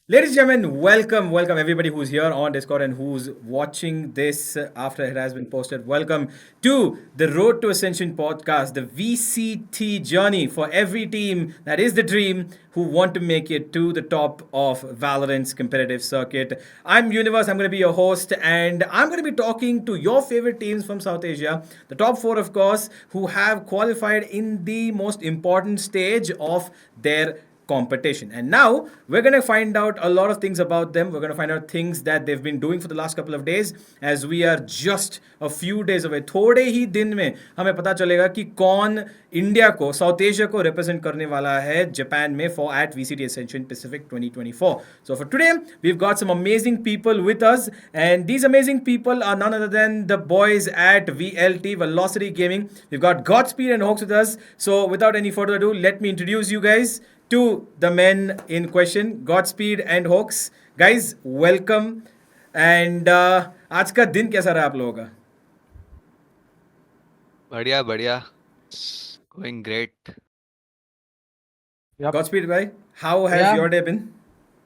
Ladies and gentlemen, welcome everybody who's here on Discord and who's watching this after it has been posted. Welcome to the Road to Ascension podcast, the VCT journey for every team that is the dream who want to make it to the top of Valorant's competitive circuit. I'm Universe, I'm going to be your host, and I'm going to be talking to your favorite teams from South Asia, the top four, of course, who have qualified in the most important stage of their competition. And now we're going to find out a lot of things about them. We're going to find out things that they've been doing for the last couple of days as we are just a few days away. थोड़े ही दिन में हमें पता चलेगा कि कौन India को south Asia को रिप्रेजेंट करने वाला है जापान में for at VCT Ascension Pacific 2024. So for today we've got some amazing people with us, and these amazing people are none other than the boys at VLT Velocity Gaming. We've got Godspeed and Hoax with us. So without any further ado, let me introduce you guys to the men in question, Godspeed and Hoax. Guys, welcome. And आज का दिन कैसा रहा आप लोगों का? बढ़िया बढ़िया. It's going great. Yep. Godspeed, bhai, how has Yeah. your day been?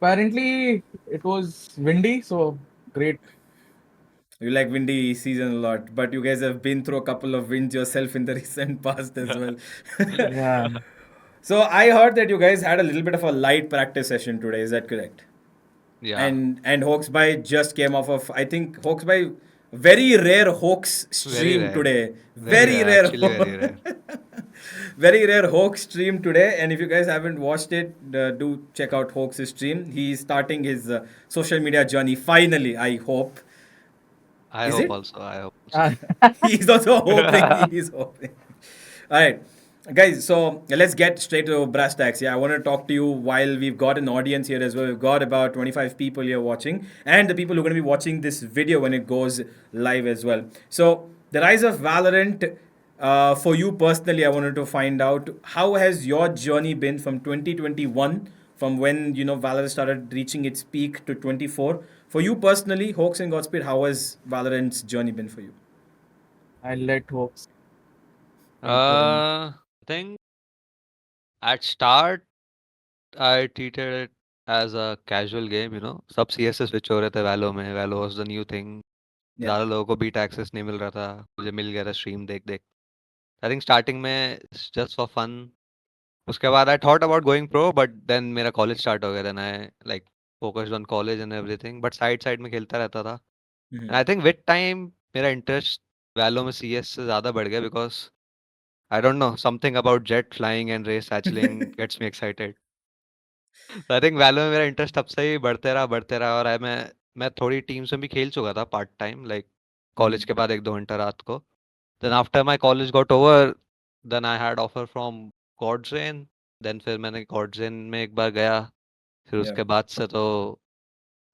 Apparently, it was windy, so great. You like windy season a lot, but you guys have been through a couple of winds yourself in the recent past as well. Yeah. So I heard that you guys had a little bit of a light practice session today. Is that correct? Yeah. And Hoaxby just came off of, I think, Hoaxby, very rare Hoax Very stream rare. today. Very rare. Actually, very rare. Very rare Hoax stream today. And if you guys haven't watched it, do check out Hoax's stream. He's starting his social media journey finally, I hope. I Is hope it? also. I hope also. He's also hoping. He's hoping. All right, guys. So let's get straight to brass tacks. Yeah, I want to talk to you while we've got an audience here as well. We've got about 25 people here watching, and the people who are going to be watching this video when it goes live as well. So the rise of Valorant. For you personally, I wanted to find out how has your journey been from 2021, from when Valorant started reaching its peak to 24. For you personally, Hoax and Godspeed, how has Valorant's journey been for you? I'll let Hoax. I think at start I treated it as a casual game. सब CS से switch हो रहे थे Valo में. Valo was the new thing. Yeah. ज़्यादा लोगों को beat access नहीं मिल रहा था. मुझे मिल गया था stream देख देख. I think starting में it's just for fun. उसके बाद I thought about going pro, but then मेरा college start हो गया. Then I like focused on college and everything. But side में खेलता रहता था. And I think with time मेरा interest Valo में CS से ज़्यादा बढ़ गया because I don't know, something about jet flying and race hatchling gets me excited. So I think Valo में मेरा interest तब से ही बढ़ते रहा और मैं थोड़ी टीम्स में भी खेल चुका था पार्ट टाइम, like कॉलेज के बाद 1-2 घंटा रात को. Then after my college got over, then I had offer from Godsend. Then फिर मैंने Godsend में एक बार गया. फिर Yeah. उसके बाद से तो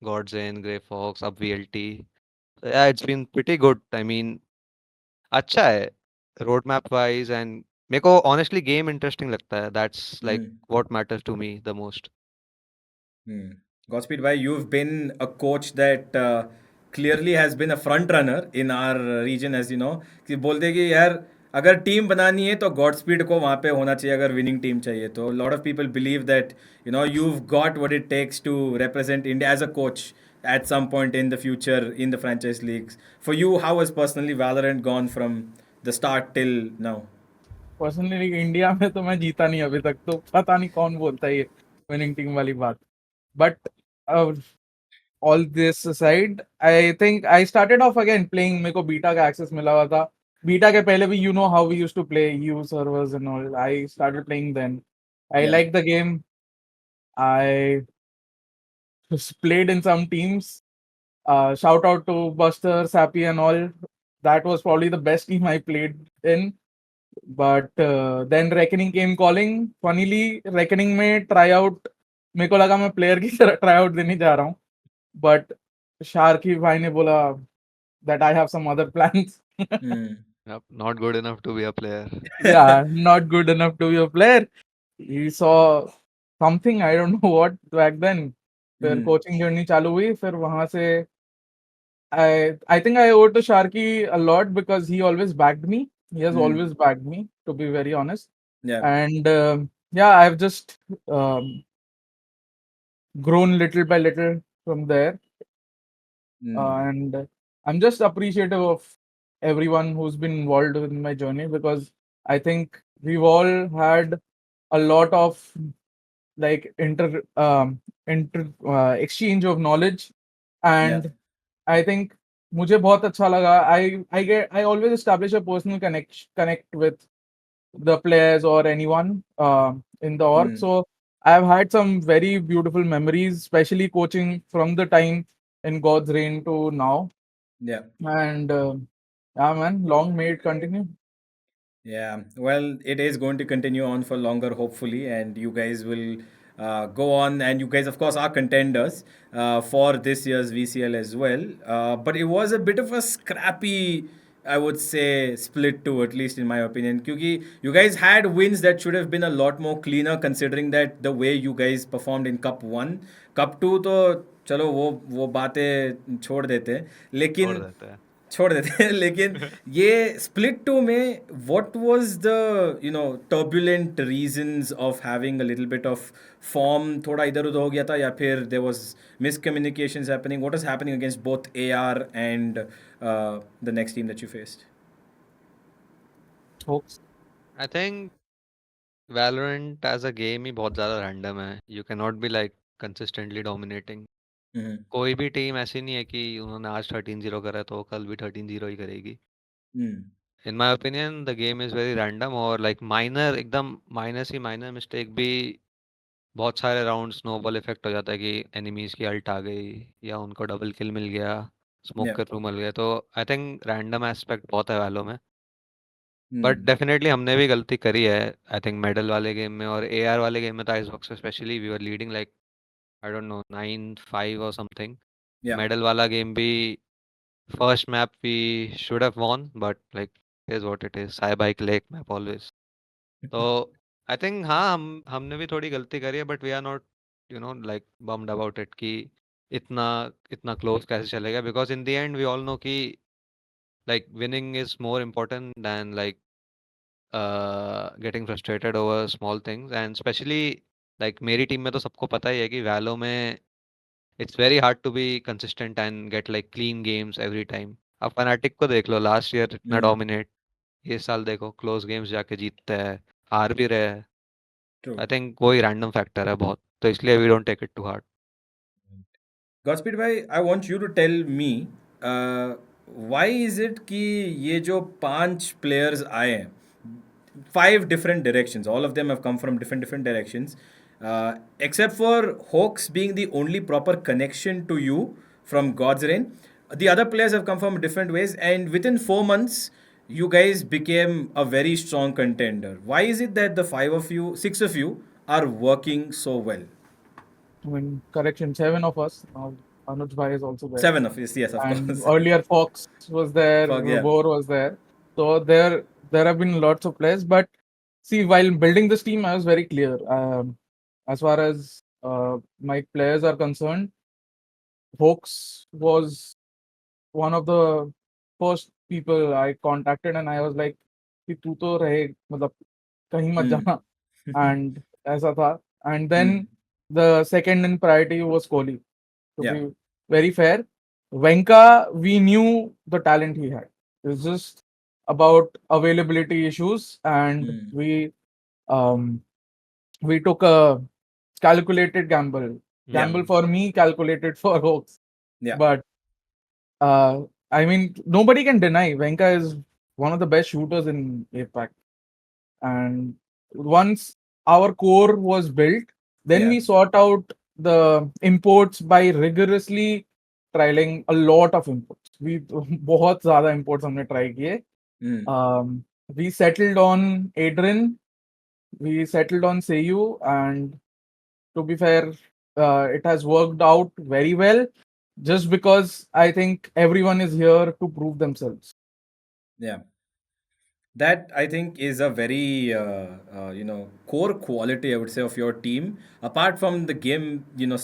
Godsend, Grey Fox, अब VLT. Yeah, it's been pretty good. I mean, अच्छा है रोड मैप वाइज एंड मेरे को ऑनेस्टली गेम इंटरेस्टिंग लगता है. That's like what matters to me the most. Godspeed, bhai, you've been a coach that clearly has been a front runner in our region, as you know. कि बोलते कि यार अगर team बनानी है तो गॉडस्पीड को वहाँ पे होना चाहिए अगर विनिंग टीम चाहिए तो lot of people believe that you've got what it takes to represent India as a coach at some point in the future in the franchise leagues. For you, how has personally Valorant gone from the start till now? Personally India में तो मैं जीता नहीं अभी तक, तो पता नहीं कौन बोलता है ये विनिंग टीम वाली बात. But all this aside, I think I started off again playing. मेरे को बीटा का एक्सेस मिला हुआ था. बीटा के पहले भी, you know how we used to play you servers and all. I started playing then. I like the game. I played in some teams. Shout out to Buster, Sappy, and all. That was probably the best team I played in. But then Reckoning came calling. Funnily, Reckoning में tryout मेरे को लगा मैं player की तरह tryout देने जा रहा हूँ. But शार्की भाई ने बोला that I have some other plans. Not good enough to be a player. Yeah, not good enough to be a player. He saw something, I don't know what back then. फिर coaching journey चालू हुई. फिर वहां से I think I owe to Sharky a lot because he always backed me. He has always backed me, to be very honest. Yeah. And yeah, I've just grown little by little from there. Mm. And I'm just appreciative of everyone who's been involved in my journey, because I think we've all had a lot of like exchange of knowledge. Yeah. And I think मुझे बहुत अच्छा लगा. I always establish a personal connect with the players or anyone in the org. Mm. So I've had some very beautiful memories, especially coaching from the time in God's Reign to now. Yeah. And yeah, man, long may it continue. Yeah, well, it is going to continue on for longer, hopefully, and you guys will go on. And you guys, of course, are contenders for this year's VCL as well. But it was a bit of a scrappy, I would say, split too, at least in my opinion. Because you guys had wins that should have been a lot more cleaner, considering that the way you guys performed in Cup 1. Cup 2 तो चलो वो बातें छोड़ देते हैं, छोड़ लेकिन देते छोड़ देते हैं लेकिन हैं ये स्प्लिट टू में what was the turbulent reasons of having a little bit of form थोड़ा इधर उधर हो गया था या फिर there was miscommunications happening what was happening against both AR and the next team that you faced Hoax. I think Valorant as a game ही बहुत ज़्यादा रैंडम है. You can not be like consistently dominating. कोई भी team ऐसी नहीं है कि उन्होंने आज 13-0 करा है तो कल भी 13-0 ही करेगी. In my opinion the game is very random और लाइक माइनर एकदम माइनर सी माइनर मिस्टेक भी बहुत सारे राउंड स्नोबॉल इफेक्ट हो जाता है कि एनिमीज की अल्ट आ गई या उनको डबल किल मिल गया, स्मोक या के थ्रू मिल गया. तो आई थिंक रैंडम एस्पेक्ट बहुत है वैलो में. बट डेफिनेटली हमने भी गलती करी है. आई थिंक मेडल वाले गेम में और एआर वाले गेम में तो Icebox specially we were leading like I don't know 9-5 और समथिंग. या मेडल वाला गेम भी first map we should have won but like is what it is. साई बाइक लेक मैप ऑलवेज. तो आई थिंक हाँ हमने भी थोड़ी गलती करी है but we are not like bummed about it कि इतना इतना क्लोज कैसे चलेगा. Because in the end we all know कि like winning is more important than like getting frustrated over small things. And specially like मेरी team में तो सबको पता ही है कि वैलो में it's very hard to be consistent and get like clean games every time. अब फनाटिक को देख लो लास्ट ईयर इतना डोमिनेट. ये साल देखो क्लोज गेम्स जाके जीतते हैं, हार भी रहे हैं. ट्रू आई थिंक वही रैंडम फैक्टर है बहुत, तो इसलिए we don't take it to heart. Godspeed भाई I want you to tell me why is it कि ये जो 5 प्लेयर्स आए हैं 5 different directions. All of them have come from different directions. Except for Hawks being the only proper connection to you from God's Reign. The other players have come from different ways, and within 4 months, you guys became a very strong contender. Why is it that the 5 of you, 6 of you, are working so well? I mean, correction, 7 of us. Now, Anuj Bhai is also there. 7 of us, yes, of And course. earlier, Fox was there, Fuck yeah. Robor was there. So there have been lots of players. But see, while building this team, I was very clear. As far as my players are concerned, Hoax was one of the first people I contacted, and I was like, कि तू तो रहे मतलब कहीं मत जाना. And ऐसा था. And then the second in priority was Kohli. To Yeah. be very fair, Venka, we knew the talent he had. It was just about availability issues, and um, we took a calculated gamble. Gamble for me, calculated for Hoax. Yeah. But I mean, nobody can deny Venka is one of the best shooters in APAC. And once our core was built, then Yeah. we sought out the imports by rigorously trialing a lot of imports. We बहुत ज़्यादा imports हमने try किए. We settled on Adrian, we settled on Seiyu, and to be fair, it has worked out very well. Just because I think everyone is here to prove themselves. Yeah. That I think is a very core quality I would say of your team. Apart from the game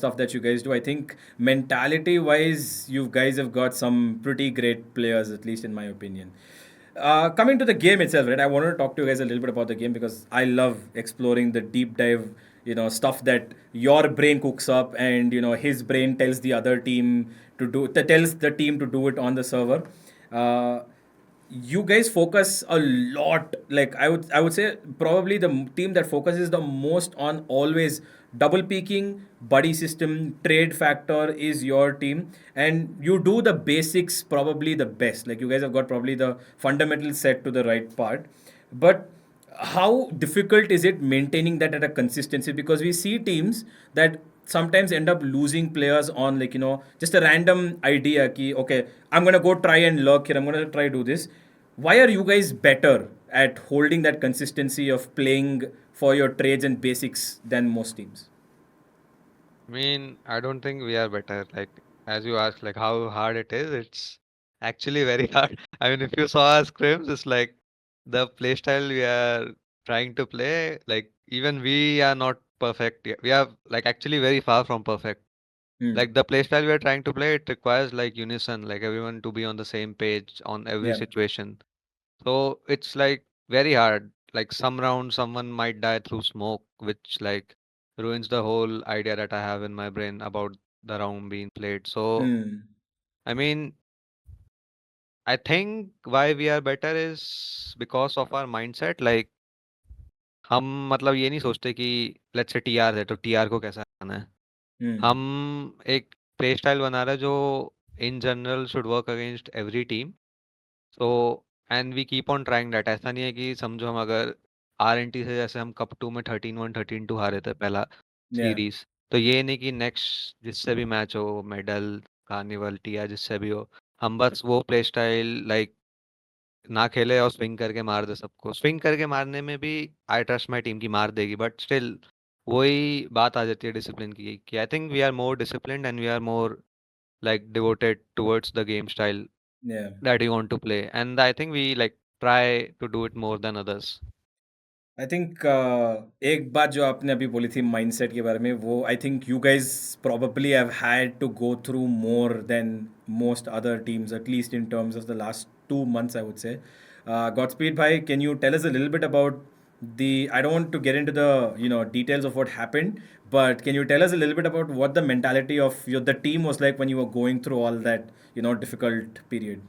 stuff that you guys do, I think mentality wise you guys have got some pretty great players, at least in my opinion. Coming to the game itself, right? I wanted to talk to you guys a little bit about the game because I love exploring the deep dive stuff that your brain cooks up, and his brain tells the other team tells the team to do it on the server. uh, you guys focus a lot, like I would say probably the team that focuses the most on always double peaking, buddy system, trade factor is your team, and you do the basics probably the best. Like, you guys have got probably the fundamentals set to the right part. But how difficult is it maintaining that at a consistency? Because we see teams that sometimes end up losing players on, like, just a random idea ki, okay, I'm gonna go try and lurk here, I'm gonna try do this. Why are you guys better at holding that consistency of playing for your trades and basics than most teams? I mean, I don't think we are better. Like, as you asked, like how hard it is, it's actually very hard. I mean, if you saw our scrims, it's like the play style we are trying to play, like even we are not perfect yet. We are like actually very far from perfect. Hmm. Like the play style we are trying to play, it requires like unison, like everyone to be on the same page on every Yeah. situation. So it's like very hard. Like some rounds, someone might die through smoke, which like ruins the whole idea that I have in my brain about the round being played. So, Hmm. I mean, I think why we are better is because of our mindset. Like हम मतलब ये नहीं सोचते कि let's say TR है तो TR को कैसा करना है. Hmm. हम एक प्ले स्टाइल बना रहे हैं जो in general should work against every team. So and we keep on trying that. ऐसा नहीं है कि समझो हम अगर आर.एन.टी से जैसे हम कप 2 में 13-1 13-2 हारे थे पहला Yeah. सीरीज, तो ये नहीं कि नेक्स्ट जिससे भी मैच हो, मेडल, कार्निवल, टिया, जिससे भी हो, हम बस वो प्ले स्टाइल लाइक ना खेले और स्विंग करके मार दे सबको. स्विंग करके मारने में भी आई ट्रस्ट माई टीम की मार देगी, बट स्टिल वही बात आ जाती है डिसिप्लिन की, कि I think we are more disciplined and we are more like devoted towards the game style Yeah. that you want to play, and I think we like try to do it more than others. I think एक बात जो आपने अभी बोली थी mindset के बारे में, वो I think you guys probably have had to go through more than most other teams, at least in terms of the last 2 months, I would say. Godspeed bhai, can you tell us a little bit about I don't want to get into the details of what happened, but can you tell us a little bit about what the mentality of the team was like when you were going through all that difficult period?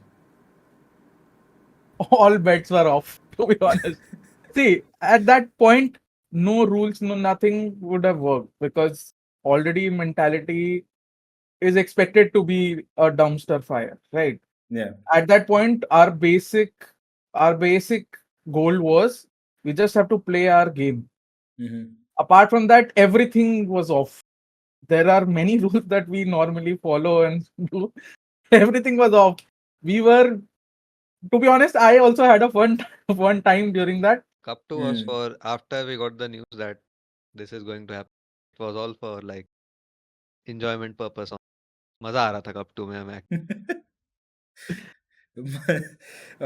All bets were off, to be honest. See, at that point, no rules, no nothing would have worked because already mentality is expected to be a dumpster fire, right? Yeah. At that point, our basic goal was we just have to play our game. Mm-hmm. Apart from that, everything was off. There are many rules that we normally follow and do. Everything was off. We were, to be honest, I also had a fun time during that. Cup 2 was for after we got the news that this is going to happen. It was all for like enjoyment purpose. मजा आ रहा था cup 2 में हमें.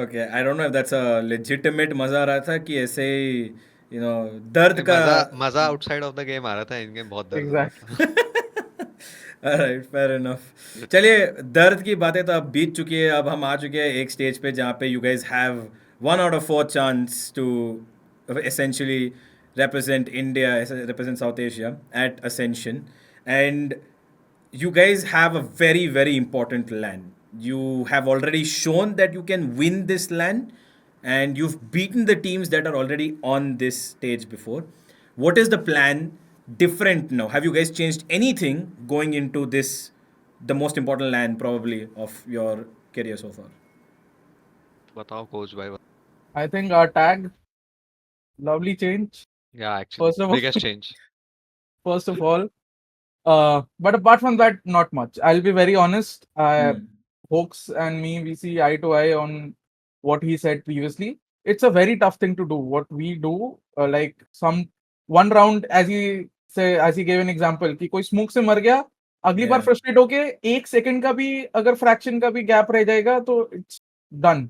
Okay, I don't know if that's a legitimate मजा आ रहा था कि ऐसे ही दर्द का. मजा मजा आउटसाइड ऑफ द गेम आ रहा था. इन गेम बहुत दर्द हो रहा Exactly. था. Right, fair enough. चलिए, दर्द की बातें तो अब बीत चुकी है. अब हम आ चुके हैं एक स्टेज पे जहाँ पे you guys have 1 out of 4 chance to essentially represent India, represent South Asia at Ascension. And you guys have a very, very important LAN. You have already shown that you can win this LAN, and you've beaten the teams that are already on this stage before. What is the plan different now? Have you guys changed anything going into this, the most important LAN probably of your career so far? बताओ coach भाई. I think our tag, lovely change. Yeah, actually First of all, biggest change. first of all. But apart from that, not much. I'll be very honest. Hoax and me, we see eye to eye on what he said previously. It's a very tough thing to do. What we do, like some one round, as he gave an example, कि कोई smoke से मर गया, अगली बार Yeah. frustrate होके 1 second का भी अगर fraction का भी gap रह जाएगा तो it's done.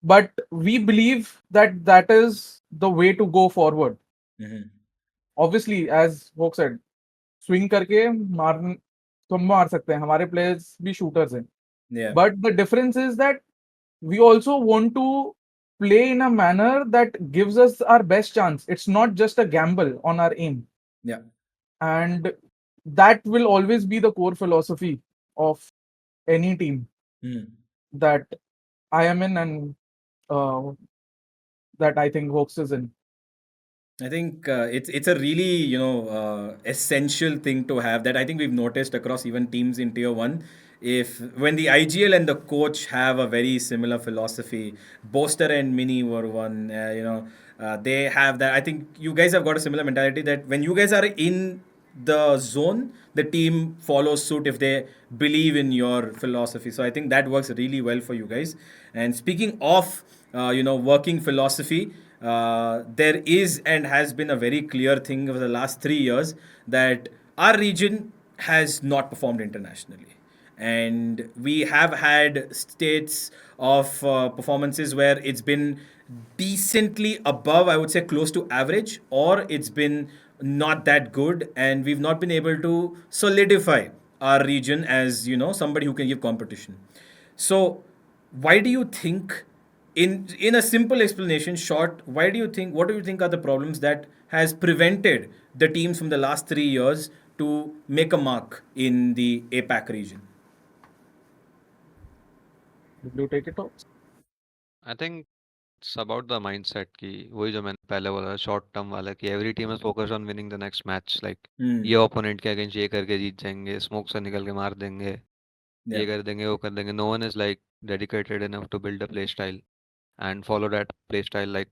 But we believe that that is the way to go forward. Mhm. Obviously, as Hoax said, swing करके मार सकते हैं. हमारे प्लेयर्स भी शूटर्स हैं. Yeah. But the difference is that we also want to play in a manner that gives us our best chance. It's not just a gamble on our aim. Yeah. And that will always be the core philosophy of any team Hmm. that I am in, and uh, that I think Hoax is in. I think it's a really essential thing to have that I think we've noticed across even teams in tier one. If when the IGL and the coach have a very similar philosophy, Boaster and Mini were one. They have that. I think you guys have got a similar mentality that when you guys are in the zone, the team follows suit if they believe in your philosophy. So I think that works really well for you guys. And speaking of, working philosophy, there is and has been a very clear thing over the last 3 years that our region has not performed internationally. And we have had states of performances where it's been decently above, I would say close to average, or it's been not that good, and we've not been able to solidify our region as somebody who can give competition. So why do you think, in a simple explanation short, why do you think, what do you think are the problems that has prevented the teams from the last 3 years to make a mark in the APAC region? Will you take it off? I think it's about the mindset कि वही जो मैंने पहले बोला short term वाला कि every team is focused on winning the next match, like Hmm. ये opponent के against ये करके जीत जाएंगे, smoke से निकल के मार देंगे, Yeah. ये कर देंगे वो कर देंगे. No one is like dedicated enough to build a play style and follow that play style like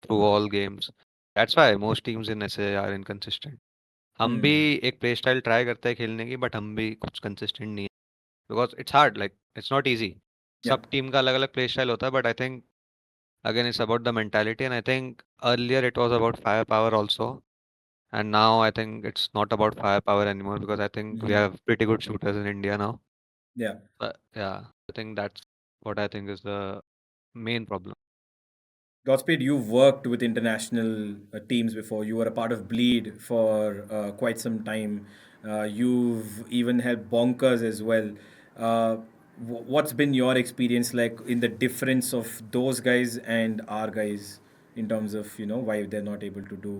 through all games. That's why most teams in SA are inconsistent. हम भी Hmm. एक प्ले स्टाइल ट्राई करते हैं खेलने की, but हम भी कुछ कंसिस्टेंट नहीं है, because it's hard, like it's not easy. Yeah. सब टीम का अलग अलग प्ले स्टाइल होता है, but I think again it's about the mentality, and I think earlier it was about firepower also, and now I think it's not about firepower anymore, because I think we Hmm. have pretty good shooters in India now. Yeah. But yeah, I think that's what I think is the main problem. Godspeed, you've worked with international teams before. You were a part of Bleed for quite some time. You've even helped Bonkers as well. Uh, what's been your experience like in the difference of those guys and our guys in terms of, why they're not able to do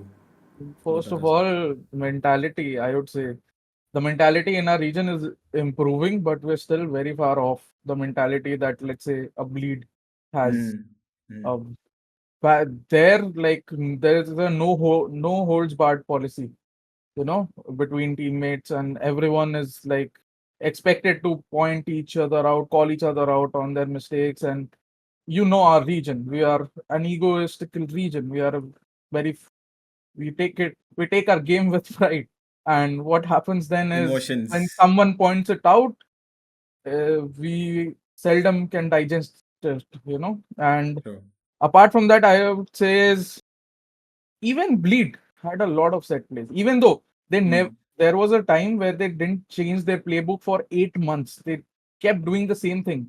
what First of others do? all, mentality, I would say the mentality in our region is improving, but we're still very far off the mentality that, let's say, a bleed has. Mm. Mm. Um, but there, like, there's a no holds barred policy, between teammates, and everyone is like expected to point each other out, call each other out on their mistakes. And our region, we are an egoistical region. We are a very we take our game with pride. And what happens then is when Emotions. someone points it out, we seldom can digest it. And True. apart from that, I would say is even Bleed had a lot of set plays, even though they never. Mm. There was a time where they didn't change their playbook for 8 months. They kept doing the same thing,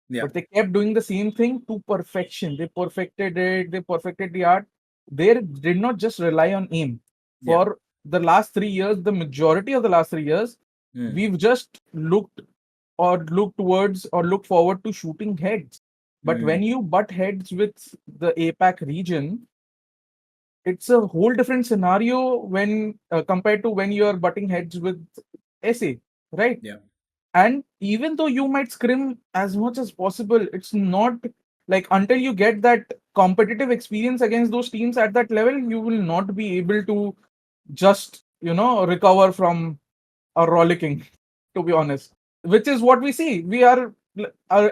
Yeah. but they kept doing the same thing to perfection. They perfected it. They perfected the art. They did not just rely on aim. Yeah. For the last 3 years, the majority of the last 3 years, Mm. we've just looked towards or looked forward to shooting heads. But when Mm. you butt heads with the APAC region, it's a whole different scenario when compared to when you are butting heads with SA, right? Yeah. And even though you might scrim as much as possible, it's not like until you get that competitive experience against those teams at that level, you will not be able to just recover from a rollicking. To be honest, which is what we see. We are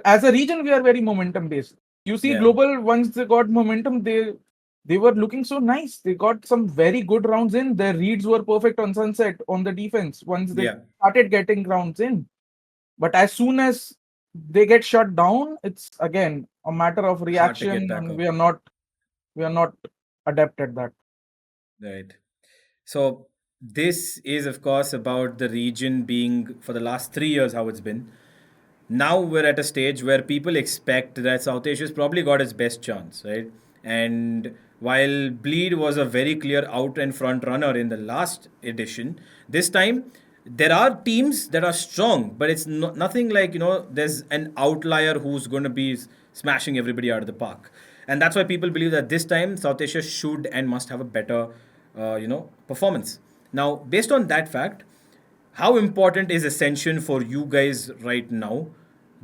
as a region, we are very momentum based. You see, Yeah. global, once they got momentum, they were looking so nice. They got some very good rounds in. Their reads were perfect on Sunset on the defense once they Yeah. started getting rounds in. But as soon as they get shut down, it's again a matter of Hard to get reaction, back and up. we are not adept at that. Right. So this is, of course, about the region being for the last 3 years how it's been. Now we're at a stage where people expect that South Asia's probably got its best chance, right? And while Bleed was a very clear out and front runner in the last edition, this time there are teams that are strong, but it's nothing like, there's an outlier who's going to be smashing everybody out of the park. And that's why people believe that this time South Asia should and must have a better, performance. Now, based on that fact, how important is Ascension for you guys right now,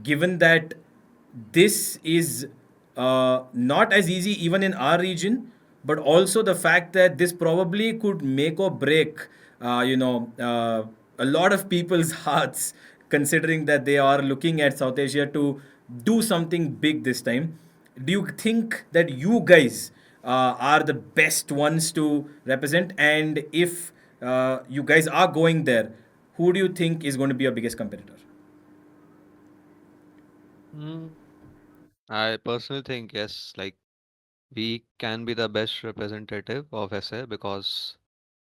given that this is not as easy even in our region, but also the fact that this probably could make or break, a lot of people's hearts, considering that they are looking at South Asia to do something big this time. Do you think that you guys are the best ones to represent? And if you guys are going there, who do you think is going to be your biggest competitor? Mm, I personally think yes, like we can be the best representative of SA because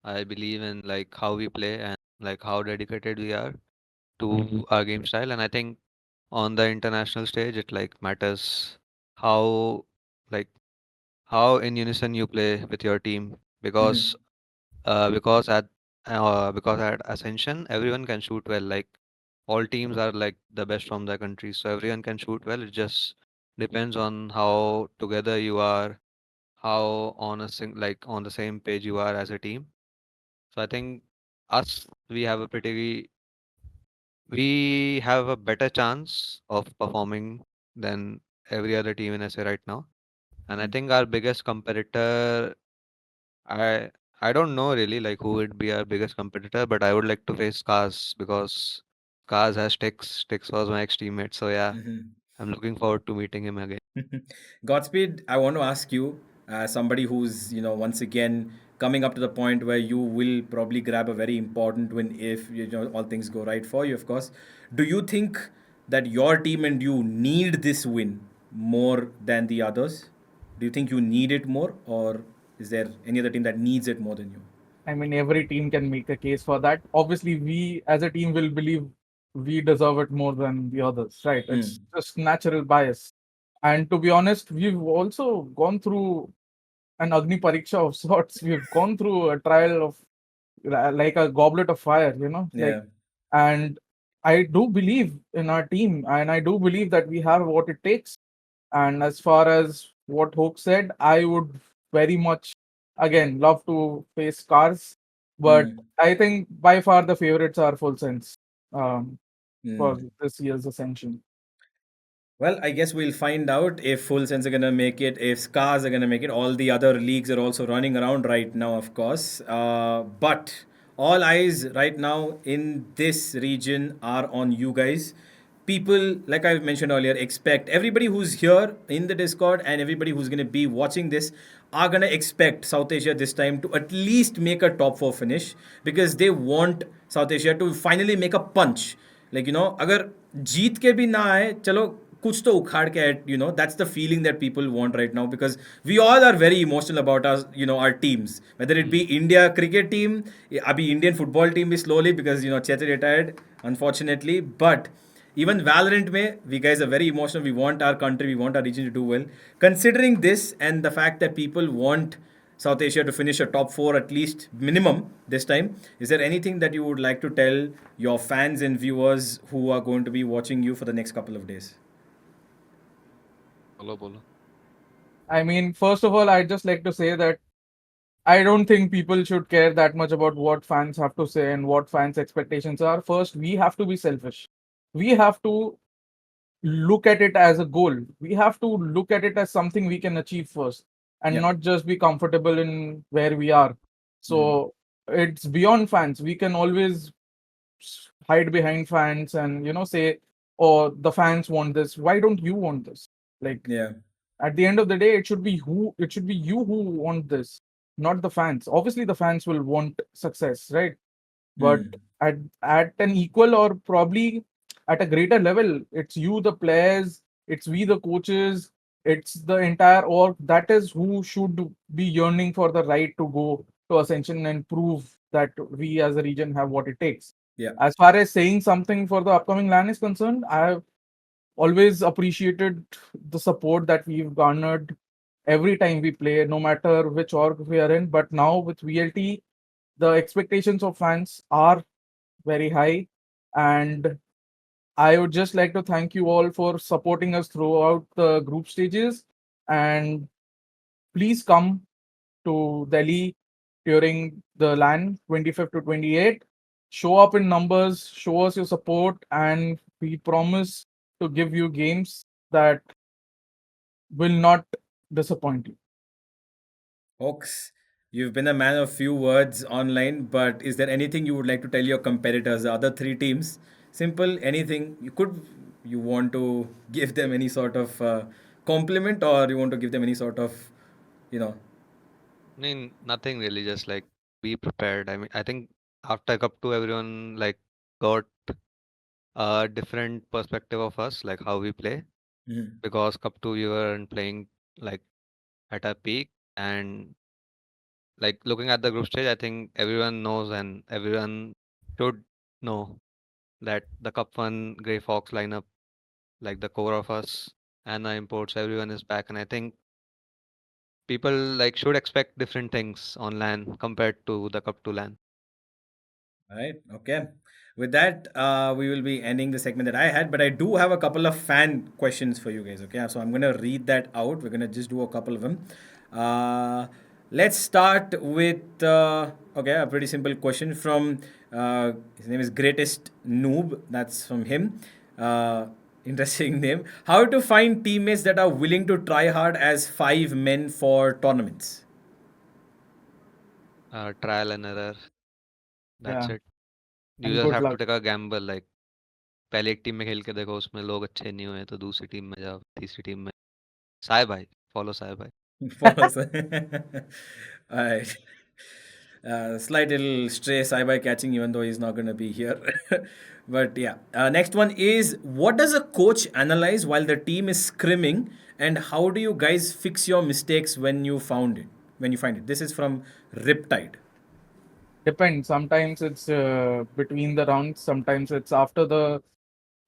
I believe in like how we play and like how dedicated we are to our game style. And I think on the international stage, it like matters how like how in unison you play with your team because Mm-hmm. because at Ascension everyone can shoot well. Like all teams are like the best from their country, so everyone can shoot well. It just depends on how together you are, how on like on the same page you are as a team. So I think us we have a better chance of performing than every other team in SA right now. And I think our biggest competitor, I I don't know really like who would be our biggest competitor, but I would like to face Kaz because Kaz has Tix. Tix was my ex-teammate, so yeah, I'm looking forward to meeting him again. Godspeed, I want to ask you, somebody who's, once again coming up to the point where you will probably grab a very important win if, all things go right for you, of course. Do you think that your team and you need this win more than the others? Do you think you need it more, or is there any other team that needs it more than you? I mean, every team can make a case for that. Obviously, we as a team will believe we deserve it more than the others, right? It's just natural bias. And to be honest, we've also gone through an Agni Pariksha of sorts. We've gone through a trial of like a goblet of fire, Yeah. and I do believe in our team, and I do believe that we have what it takes. And as far as what Hoax said, I would very much again love to face cars, but Mm. I think by far the favorites are Full Sense um, for Mm. this year's Ascension. Well, I guess we'll find out if Full Sense are gonna make it, if Scars are gonna make it. All the other leagues are also running around right now, of course. But all eyes right now in this region are on you guys. People, like I mentioned earlier, expect everybody who's here in the Discord and everybody who's gonna be watching this are gonna expect South Asia this time to at least make a top four finish because they want South Asia to finally make a punch. अगर जीत के भी ना आए चलो कुछ तो उखाड़ के that's the feeling that people want right now because we all are very emotional about our teams, whether it be India cricket team, abhi Indian football team is slowly because Chetri retired unfortunately, but even Valorant mein, we guys are very emotional. We want our country, we want our region to do well. Considering this and the fact that people want South Asia to finish a top four at least minimum this time, is there anything that you would like to tell your fans and viewers who are going to be watching you for the next couple of days? Bolo bolo. I mean, first of all, I'd just like to say that I don't think people should care that much about what fans have to say and what fans' expectations are. First, we have to be selfish. We have to look at it as a goal. We have to look at it as something we can achieve first and Yeah. not just be comfortable in where we are. So it's beyond fans. We can always hide behind fans and say, oh, the fans want this. Why don't you want this? Like Yeah. at the end of the day, it should be you who want this, not the fans. Obviously the fans will want success, right? But at an equal or probably at a greater level, it's you the players, it's we the coaches, it's the entire org that is who should be yearning for the right to go to Ascension and prove that we as a region have what it takes. Yeah. As far as saying something for the upcoming LAN is concerned, I have always appreciated the support that we've garnered every time we play, no matter which org we are in. But now with VLT, the expectations of fans are very high. And I would just like to thank you all for supporting us throughout the group stages. And please come to Delhi during the LAN 25th to 28th. Show up in numbers, show us your support, and we promise to give you games that will not disappoint you. Hoax, you've been a man of few words online, but is there anything you would like to tell your competitors, the other three teams? Simple, anything you want to give them any sort of compliment, or you want to give them any sort of, you know, I mean, nothing really, just like be prepared. I mean, I think after Cup 2, everyone like got a different perspective of us, like how we play. Mhm. Because Cup 2, we weren't playing like at our peak. And like looking at the group stage, I think everyone knows and everyone should know that the Cup 1 Grey Fox lineup, like the core of us and the imports, everyone is back. And I think people like should expect different things on LAN compared to the Cup 2 LAN. Right. Okay. With that, we will be ending the segment that I had, but I do have a couple of fan questions for you guys. Okay. So I'm going to read that out. We're going to just do a couple of them. Uh, let's start with, okay, a pretty simple question from, his name is Greatest Noob. That's from him. Interesting name. How to find teammates that are willing to try hard as five men for tournaments? Trial and error. That's Yeah, it. You and just good have to luck. take a gamble. Like पहले एक team में खेल के देखो, उसमें लोग अच्छे नहीं हुए तो दूसरी टीम में जाओ, तीसरी टीम में साय भाई, फॉलो साय भाई. Follows. Alright. Slight little stray Saibai catching, even though he's not going to be here. But yeah. Next one is, what does a coach analyze while the team is scrimming, and how do you guys fix your mistakes when you found it? When you find it. This is from Riptide. Depends. Sometimes it's between the rounds. Sometimes it's after the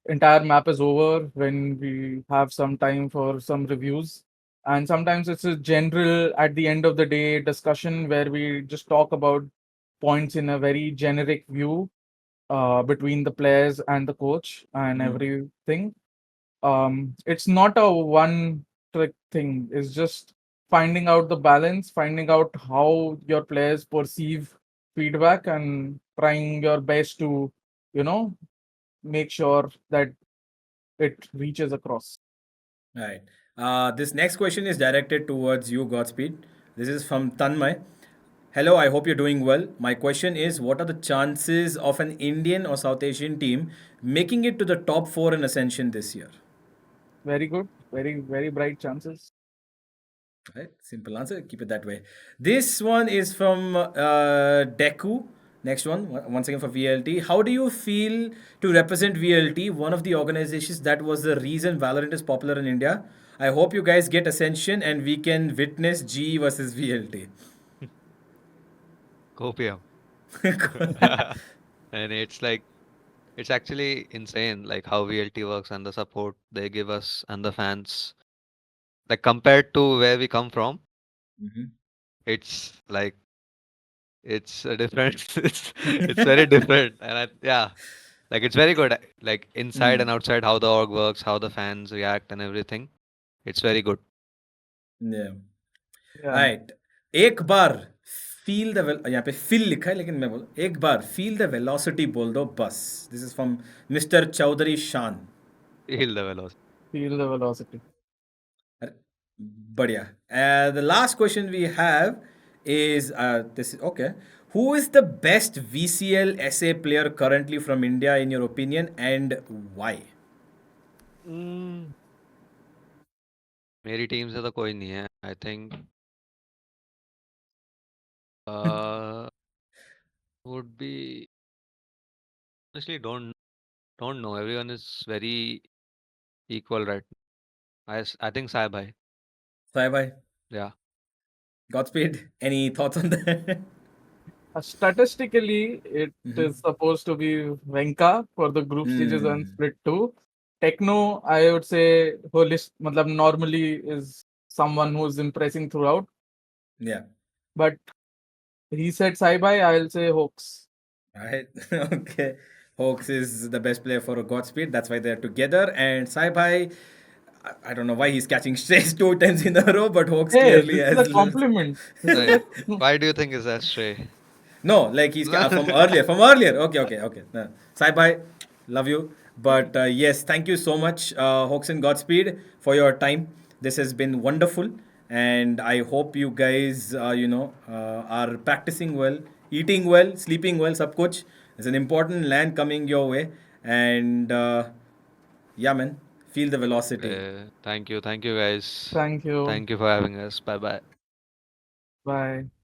entire map is over when we have some time for some reviews. And sometimes it's a general at the end of the day discussion where we just talk about points in a very generic view between the players and the coach and Mhm. everything. It's not a one trick thing. It's just finding out the balance, finding out how your players perceive feedback, and trying your best to, you know, make sure that it reaches across. Right. This next question is directed towards you, Godspeed. This is from Tanmay. Hello, I hope you're doing well. My question is, what are the chances of an Indian or South Asian team making it to the top four in Ascension this year? Very good. Very bright chances. Right, simple answer. Keep it that way. This one is from Deku. Next one, once again for VLT. How do you feel to represent VLT, one of the organizations that was the reason Valorant is popular in India? I hope you guys get Ascension and we can witness G versus VLT. Copium. And it's like it's actually insane like how VLT works and the support they give us and the fans. Like compared to where we come from, Mhm. it's like it's a different it's very different. And yeah, like it's very good. Like inside and Mm. outside how the org works, how the fans react and everything. It's very good. Yeah. Yeah. Right एक बार feel the यहाँ पे feel लिखा है लेकिन मैं बोल एक बार feel the velocity बोल दो बस this is from mister Chaudhary Shaan Feel the velocity. Feel the velocity. बढ़िया the last question we have is this is okay. Who is the best VCL SA player currently from India in your opinion and why? Mm, मेरी team से तो कोई नहीं है. I think uh would be honestly don't know. Everyone is very equal right now. I think Sai bhai. Bye bye. Yeah. Godspeed. Any thoughts on that? Statistically, it is Mhm. supposed to be Venka for the group stages and Hmm. split two. Techno, I would say, matlab normally is someone who is impressing throughout. Yeah. But he said Saibai, I'll say Hoax. Right. Okay. Hoax is the best player for Godspeed. That's why they're together. And Sai Bhai, I don't know why he's catching strays 2 times in a row, but Hoax Hey, clearly this is has. a compliment. This is Right. a Why do you think is that stray? No, like he's from earlier. From earlier. Okay, okay, okay. Sai bye, love you. But yes, thank you so much, Hoax and Godspeed, for your time. This has been wonderful, and I hope you guys, are practicing well, eating well, sleeping well. Sab kuch. There's an important land coming your way, and yeah, man, feel the velocity. Thank you guys. Thank you. Thank you for having us. Bye bye. Bye.